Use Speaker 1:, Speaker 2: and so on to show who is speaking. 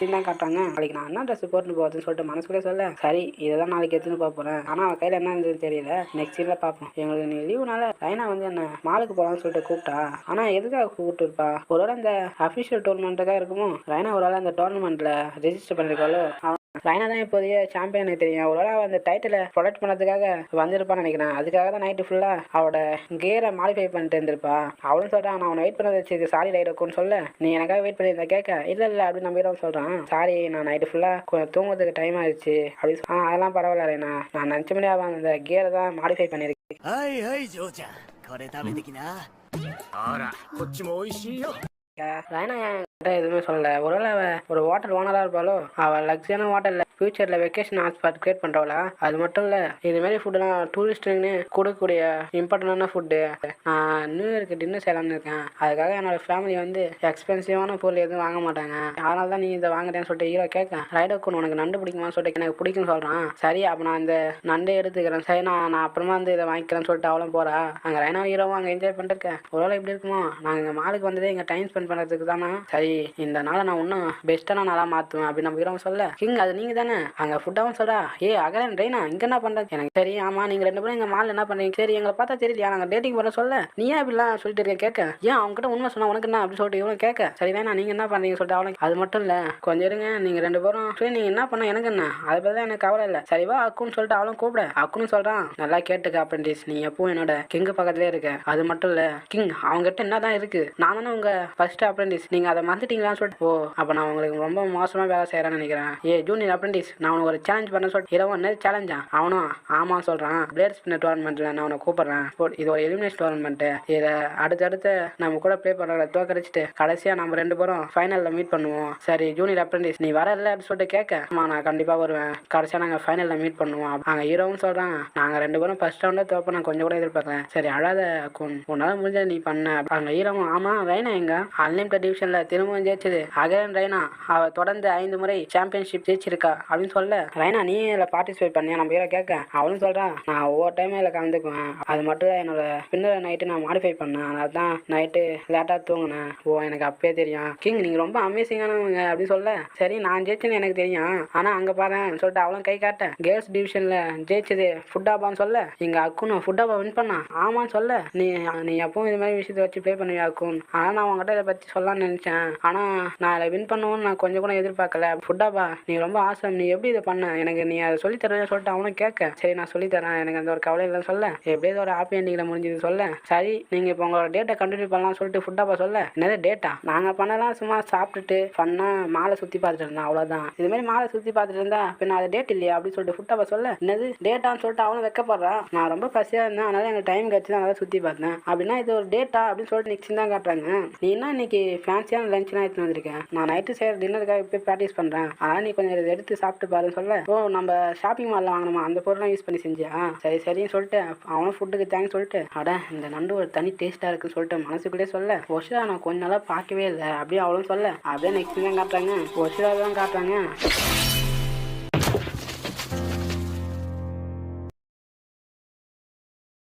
Speaker 1: Scene தான் காட்டுறாங்க. நாளைக்கு நான் என்ன ட்ரெஸ் போட்டுன்னு போகுதுன்னு சொல்லிட்டு மனசுக்குள்ளே சொல்ல, சரி இதை தான் நாளைக்கு எடுத்துன்னு போக போகிறேன். ஆனால் அவன் கையில் என்ன இருந்தது தெரியல. நெக்ஸ்ட் சீனில் பார்ப்போம். எங்களுக்கு நீ லீவுனால ரைனா வந்து என்ன மாலுக்கு போகலான்னு சொல்லிட்டு கூப்பிட்டா. ஆனால் எதுக்காக கூப்பிட்டு இருப்பா? ஒருவேளை இந்த அஃபிஷியல் டோர்னமெண்ட்டுக்காக இருக்குமோ? ரைனா ஒருவேளை அந்த டோர்னமெண்ட்டில் ரெஜிஸ்டர் பண்ணியிருக்காளோ? ரைனா தான் இப்போதைய சாம்பியன் எனக்கு தெரியும். ஒருவேளை அந்த டைட்டிலை ப்ரொடெக்ட் பண்ணுறதுக்காக வந்திருப்பான்னு நினைக்கிறேன். அதுக்காக தான் நைட்டு ஃபுல்லாக அவளோட கியரை மாடிஃபை பண்ணிட்டு இருந்திருப்பா. அவளும் சொல்கிறான், நான் அவனை வெயிட் பண்ண வச்சுருக்கு சாரி ரைடோக்குன்னு சொல்ல, நீ எனக்காக வெயிட் பண்ணியிருந்தா கேட்க, இல்லை அப்படின்னு நம்பிடும் சொல்கிறான். சாரி, நான் நைட்டு ஃபுல்லாக தூங்குறதுக்கு டைம் ஆயிடுச்சு அப்படின்னு. அதெல்லாம் பரவாயில்ல ரைனா, நான் நினச்ச மாதிரி அவன் அந்த கியரை தான் மாடிஃபை பண்ணியிருக்கேன்.
Speaker 2: はいはいジョーちゃん、これ食べてきな。ほらこっちも美味しいよ。
Speaker 1: ரைனா என்கிட்ட எதுவுமே சொல்லல. ஒருவேளை அவள் ஒரு வாட்டர் ஓனராக இருப்பாளோ? அவள் லக்ஸியான வாட்டரில் ஃபியூச்சரில் வெக்கேஷன் ஹாட்ஸ்பாட் கிரியேட் பண்ணுறவளா? அது மட்டும் இல்லை, இதுமாரி ஃபுட்டுலாம் டூரிஸ்ட்டுன்னு கொடுக்கக்கூடிய இம்பார்ட்டண்டான ஃபுட்டு. நான் நியூ இயருக்கு டின்னர் செய்யலாம்னு இருக்கேன். அதுக்காக என்னோடய ஃபேமிலி வந்து எக்ஸ்பென்சிவான பொருள் எதுவும் வாங்க மாட்டாங்க. அதனால தான் நீ இதை வாங்குறேன்னு சொல்லிட்டு ஹீரோ கேட்க, ரைடோக்கு உனக்கு நண்டு பிடிக்குமான்னு சொல்லிட்டு எனக்கு பிடிக்குன்னு சொல்கிறான். சரி அப்போ நான் இந்த நண்டை எடுத்துக்கிறேன். சரி நான் அப்புறமா வந்து இதை வாங்கிக்கிறேன்னு சொல்லிட்டு அவளும் போகிறா. அங்கே ரைனா ஹீரோவும் அங்கே என்ஜாய் பண்ணிருக்கேன். ஒருவேளை இப்படி இருக்குமோ? நாங்கள் இங்கே மாலுக்கு வந்ததே இங்கே டைம் ஸ்பெண்ட் பண்ணுறதுக்கு தானே. சரி இந்த நாளை நான் இன்னும் பெஸ்ட்டான நாளாக மாற்றுவேன் அப்படின்னு நம்ம ஹீரோவும் சொல்ல, கிங் அது நீங்கள் தானே அங்கே ஃபுட்டாகவும் சொல்கிறா. அகரன் ரைனா இங்கே என்ன பண்ணுறது எனக்கு சரி. ஆமாம் நீங்கள் ரெண்டு பேரும் எங்கள் மாலில் என்ன பண்ணுறீங்க? சரி எங்களை பார்த்தா தெரியலையா நாங்கள் டேட்டிங் பண்ண சொல்ல, நீ ஏன் அப்படிலாம் சொல்லிட்டு இருக்கேன் கேட்க, ஏன் அவங்ககிட்ட உண்மை சொன்னா உனக்கு என்ன அப்படின்னு சொல்லிட்டு இவனும் கேட்க, சரி ரைனா நீங்கள் என்ன பண்ணுறீங்க சொல்லிட்டு அவளுக்கு. அது மட்டும் இல்லை, கொஞ்சம் இருங்க நீங்கள் ரெண்டு பேரும் சரி நீங்கள் என்ன பண்ண எனக்கு என்ன, அதை பற்றி தான் எனக்கு கவலை இல்லை. சரிவா அக்குன்னு சொல்லிட்டு அவளும் கூப்பிட, அக்குன்னு சொல்கிறான், நல்லா கேட்டுக்க அப்ரெண்டிஸ், நீ எப்பவும் என்னோட கிங்கு பக்கத்துலேயே இருக்க. அது மட்டும் இல்லை கிங் அவங்ககிட்ட என்ன தான் இருக்குது, நான் தானே உங்கள் ஃபர்ஸ்ட் அப்ரெண்டிஸ், நீங்கள் அதை மறந்துட்டீங்களான்னு சொல்லிட்டு. ஓ அப்போ நான் உங்களுக்கு ரொம்ப மோசமாக வேலை செய்கிறேன்னு நினைக்கிறேன். ஜூனியர் அப்ரெண்டிஸ், நான் உனக்கு ஒரு சேலஞ்ச் பண்ண சொல்லிட்டு இரவு என்ன சேலஞ்சா? அவனும் ஆமாம் சொல்கிறான். பிளேட் ஸ்பின்னர் டோர்னமெண்ட்டில் நான் அவனை கூப்பிட்றேன். இது ஒரு எலிமினேஷன் டோர்னமெண்ட்டு. இதை அடுத்தடுத்து நம்ம கூட ப்ளே பண்ணுறவங்களை தோக்கடிச்சிட்டு கடைசியாக நம்ம ரெண்டு பேரும் ஃபைனலில் மீட் பண்ணுவோம். சரி ஜூனியர் அப்ரெண்டிஸ் நீ வர இல்லை அப்படின்னு சொல்லிட்டு கேட்க, ஆமாம் நான் கண்டிப்பாக வருவேன். கடைசியாக நாங்கள் ஃபைனலில் மீட் பண்ணுவோம். அங்கே ஹீரோவும் சொல்கிறான், நாங்கள் ரெண்டு பேரும் ஃபர்ஸ்ட் ரவுண்டில் தோப்ப நான் கொஞ்சம் கூட எதிர்பார்க்கறேன். சரி அழாத அக்குன், உன்னால் முடிஞ்ச நீ பண்ண. அங்கே ஹீரோவும் ஆமாம் ரைனா எங்க அன்லிமிட்டட் டிவிஷனில் திரும்பவும் ஜெயிச்சது அகரன் ரைனா, அவள் தொடர்ந்து 5 முறை சாம்பியன்ஷிப் ஜெயிச்சிருக்கா அப்படின்னு சொல்ல, ரைனா நீ இதில் பார்ட்டிசிபேட் பண்ணியா நம்ம ஹீரோ கேட்க, அவனும் சொல்கிறான், நான் ஒவ்வொரு டைமும் இதில் கலந்துக்குவேன். அது மட்டும் தான் என்னோட ஸ்பின்னர் நைட்டு நான் மாடிஃபை பண்ணேன். அதனால தான் நைட்டு லேட்டாக தூங்கினேன். ஓ எனக்கு அப்பயே தெரியும் கிங் நீங்கள் ரொம்ப அமேசிங்கானவங்க அப்படின்னு சொல்ல, சரி நான் ஜெயிச்சேன்னு எனக்கு தெரியும், ஆனால் அங்கே பாருன்னு சொல்லிட்டு அவளும் கை காட்ட, கேர்ள்ஸ் டிவிஷனில் ஜெயிச்சது ஃபுட்டாபான்னு சொல்ல, இங்கே அக்குன்னு ஃபுட்டாபா வின் பண்ணான். ஆமான்னு சொல்ல, நீ எப்பவும் இது மாதிரி விஷயத்தை வச்சு ப்ளே பண்ணுவியா அக்குன்? ஆனால் நான் உங்கள்கிட்ட இதை பற்றி சொல்லலாம்னு நினச்சேன். ஆனால் நான் அதை வின் பண்ணுவோன்னு நான் கொஞ்சம் கூட எதிர்பார்க்கல. ஃபுட்டாபா நீ ரொம்ப ஆசம், நீ எப்படி இதை பண்ண, எனக்கு நீ அதை சொல்லித்தரேன்னு சொல்லிட்டு அவனும் கேட்க, சரி நான் சொல்லித்தரேன், எனக்கு அந்த ஒரு கவலை இல்லைன்னு சொல்ல, எப்படியாவது ஒரு ஹாப்பி எண்டிங்கில் முடிஞ்சது சொல்ல, சரி நீங்கள் இப்போ உங்களோட டேட்டை கண்டினியூ பண்ணலாம்னு சொல்லிட்டு ஃபுட்டாபா சொல்ல, என்னது டேட்டா? நாங்கள் பண்ணலாம் சும்மா சாப்பிட்டுட்டு ஃபன்னாக மாலை சுற்றி பார்த்துட்டு இருந்தேன் அவ்வளோதான். இதுமாதிரி மாலை சுற்றி பார்த்துட்டு இருந்தா பின்ன அது டேட் இல்லையா அப்படின்னு சொல்லிட்டு ஃபுட்டாபா சொல்ல, என்னது டேட்டான்னு சொல்லிட்டு அவனும் வைக்கப்படுறான். நான் ரொம்ப பசியாக இருந்தேன், அதனால எனக்கு டைம் கிடச்சி தான் அதை சுற்றி பார்த்தேன். அப்படின்னா இது ஒரு டேட்டா அப்படின்னு சொல்லிட்டு நெக்ஸ்ட் தான் காட்டுறாங்க. நீ என்ன இன்னைக்கு ஃபேன்சியான லஞ்ச்லாம் எடுத்துன்னு வந்திருக்கேன், நான் நைட்டு செய்கிற டின்னருக்காக போய் ப்ராக்டிஸ் பண்ணுறேன், அதனால் நீ கொஞ்சம் இதை எடுத்து சாப்பிட்டு பாருன்னு சொல்ல, ஓ நம்ம ஷாப்பிங் மாலில் வாங்கணுமா அந்த பொருள்லாம் யூஸ் பண்ணி செஞ்சியா? சரி சரின்னு சொல்லிட்டு அவனும் ஃபுட்டுக்கு தேங்க்ஸ் சொல்லிட்டு, அட இந்த நண்டு ஒரு தனி டேஸ்ட்டாக இருக்குன்னு சொல்லிட்டு மனசுக்குள்ளே சொல்ல, ஒஷிரா நான் கொஞ்ச நாளாக பார்க்கவே இல்லை அப்படியே அவளும் சொல்ல, அப்படியே நெக்ஸ்ட் தான் காட்டுறாங்க, ஒஷிரா தான் காட்டுறாங்க.